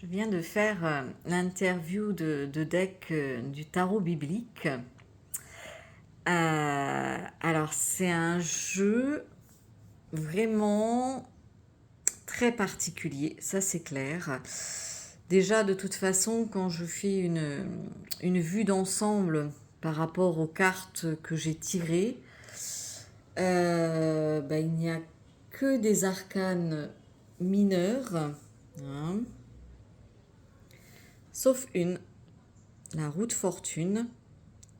Je viens de faire l'interview de deck du tarot biblique. Alors, c'est un jeu vraiment très particulier, ça c'est clair. Déjà, de toute façon, quand je fais une vue d'ensemble par rapport aux cartes que j'ai tirées, il n'y a que des arcanes mineurs, hein, sauf une, la roue de fortune,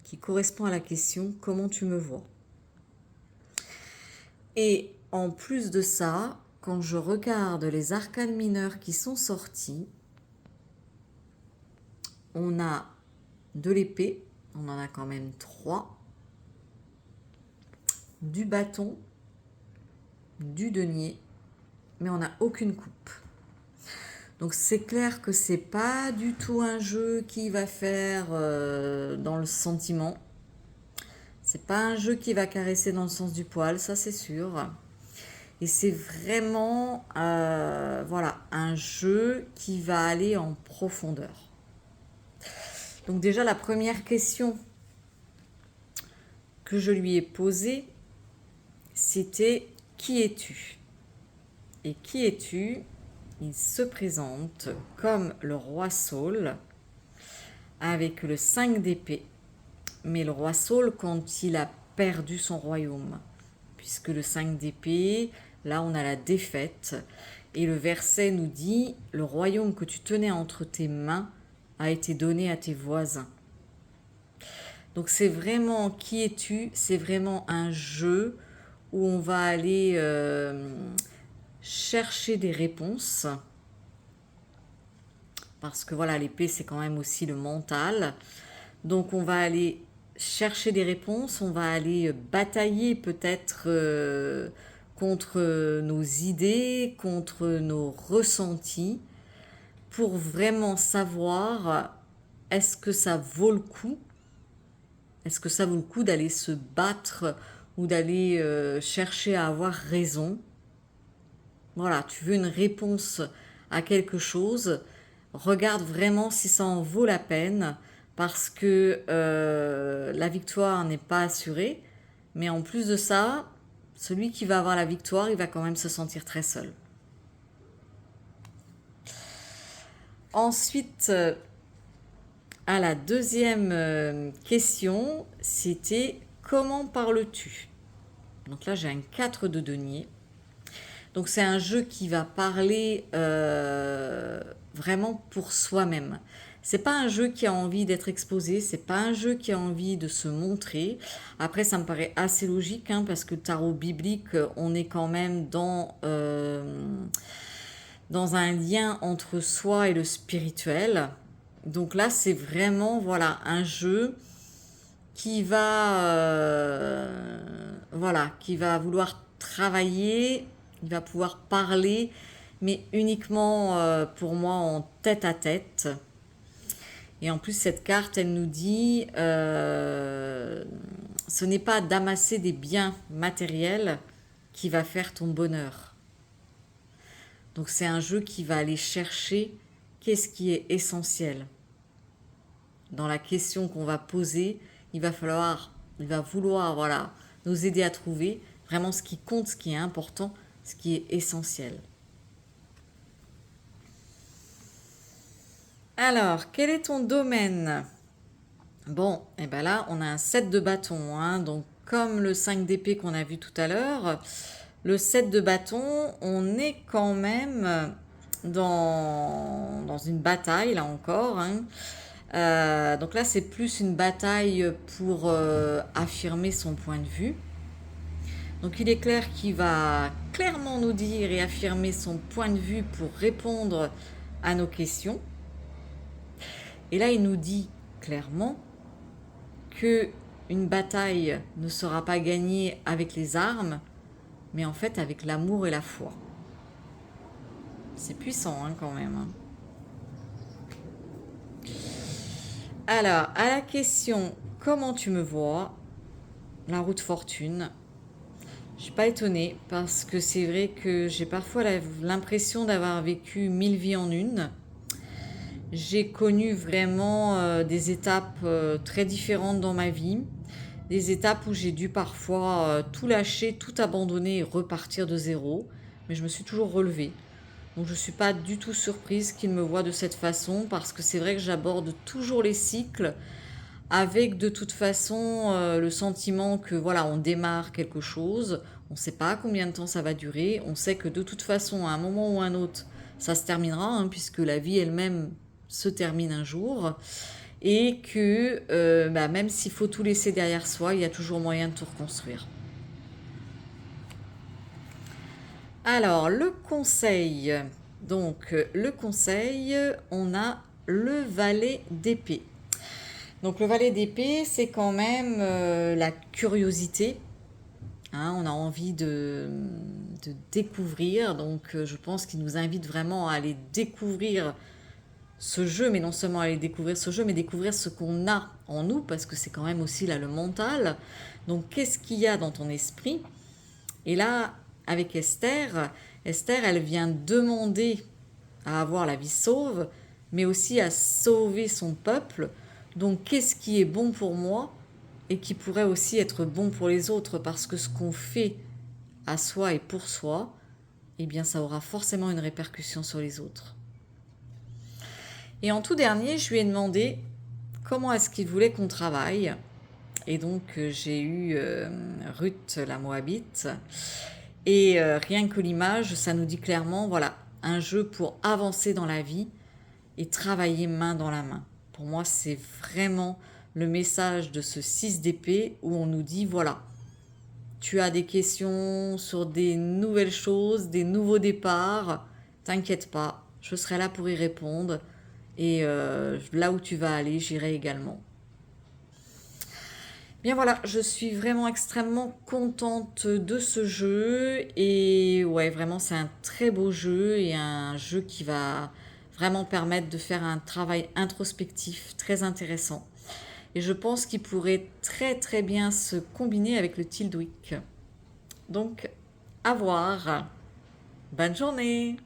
qui correspond à la question comment tu me vois. Et en plus de ça, quand je regarde les arcanes mineurs qui sont sortis, on a de l'épée, on en a quand même 3, du bâton, du denier, mais on n'a aucune coupe. Donc c'est clair que c'est pas du tout un jeu qui va faire dans le sentiment. C'est pas un jeu qui va caresser dans le sens du poil, ça c'est sûr. Et c'est vraiment voilà, un jeu qui va aller en profondeur. Donc déjà la première question que je lui ai posée, c'était qui es-tu? Et qui es-tu? Il se présente comme le roi Saul avec le 5 d'épée. Mais le roi Saul quand il a perdu son royaume. Puisque le 5 d'épée, là on a la défaite. Et le verset nous dit, le royaume que tu tenais entre tes mains a été donné à tes voisins. Donc c'est vraiment qui es-tu? C'est vraiment un jeu où on va aller chercher des réponses. Parce que voilà, l'épée c'est quand même aussi le mental. Donc on va aller chercher des réponses, on va aller batailler peut-être contre nos idées, contre nos ressentis, pour vraiment savoir est-ce que ça vaut le coup, est-ce que ça vaut le coup d'aller se battre ou d'aller chercher à avoir raison. Voilà, tu veux une réponse à quelque chose, regarde vraiment si ça en vaut la peine, parce que la victoire n'est pas assurée, mais en plus de ça, celui qui va avoir la victoire, il va quand même se sentir très seul. Ensuite, à la deuxième question, c'était comment parles-tu? Donc là, j'ai un 4 de denier. Donc c'est un jeu qui va parler vraiment pour soi-même. C'est pas un jeu qui a envie d'être exposé, c'est pas un jeu qui a envie de se montrer. Après, ça me paraît assez logique, hein, parce que le tarot biblique, on est quand même dans un lien entre soi et le spirituel. Donc là, c'est vraiment voilà un jeu qui va vouloir travailler, il va pouvoir parler, mais uniquement pour moi en tête à tête. Et en plus, cette carte, elle nous dit, ce n'est pas d'amasser des biens matériels qui va faire ton bonheur. Donc c'est un jeu qui va aller chercher qu'est-ce qui est essentiel. Dans la question qu'on va poser, il va vouloir voilà, nous aider à trouver vraiment ce qui compte, ce qui est important, ce qui est essentiel. Alors, quel est ton domaine? Bon, et bien là, on a un 7 de bâton, hein, donc comme le 5 d'épée qu'on a vu tout à l'heure, le 7 de bâton, on est quand même dans une bataille, là encore, hein. Donc là, c'est plus une bataille pour affirmer son point de vue. Donc il est clair qu'il va clairement nous dire et affirmer son point de vue pour répondre à nos questions. Et là, il nous dit clairement que une bataille ne sera pas gagnée avec les armes, mais en fait avec l'amour et la foi. C'est puissant, hein, quand même, hein. Alors, à la question comment tu me vois, la roue de fortune, je suis pas étonnée parce que c'est vrai que j'ai parfois l'impression d'avoir vécu 1000 vies en une. J'ai connu vraiment des étapes très différentes dans ma vie, des étapes où j'ai dû parfois tout lâcher, tout abandonner et repartir de zéro, mais je me suis toujours relevée. Donc je ne suis pas du tout surprise qu'il me voie de cette façon parce que c'est vrai que j'aborde toujours les cycles avec de toute façon le sentiment que voilà, on démarre quelque chose, on ne sait pas combien de temps ça va durer, on sait que de toute façon à un moment ou un autre ça se terminera hein, puisque la vie elle-même se termine un jour et que même s'il faut tout laisser derrière soi, il y a toujours moyen de tout reconstruire. Alors, le conseil. Donc, le conseil, on a le valet d'épée. Donc, le valet d'épée, c'est quand même la curiosité. Hein, on a envie de découvrir. Donc, je pense qu'il nous invite vraiment à aller découvrir ce jeu, mais non seulement aller découvrir ce jeu, mais découvrir ce qu'on a en nous, parce que c'est quand même aussi là le mental. Donc, qu'est-ce qu'il y a dans ton esprit? Et là, avec Esther, elle vient demander à avoir la vie sauve, mais aussi à sauver son peuple. Donc, qu'est-ce qui est bon pour moi et qui pourrait aussi être bon pour les autres? Parce que ce qu'on fait à soi et pour soi, eh bien, ça aura forcément une répercussion sur les autres. Et en tout dernier, je lui ai demandé comment est-ce qu'il voulait qu'on travaille. Et donc, j'ai eu Ruth, la Moabite. Et rien que l'image, ça nous dit clairement, voilà, un jeu pour avancer dans la vie et travailler main dans la main. Pour moi, c'est vraiment le message de ce 6 d'épée où on nous dit, voilà, tu as des questions sur des nouvelles choses, des nouveaux départs, t'inquiète pas, je serai là pour y répondre. Et là où tu vas aller, j'irai également. Bien voilà, je suis vraiment extrêmement contente de ce jeu et ouais, vraiment c'est un très beau jeu et un jeu qui va vraiment permettre de faire un travail introspectif très intéressant. Et je pense qu'il pourrait très très bien se combiner avec le Tiltwick. Donc, à voir. Bonne journée!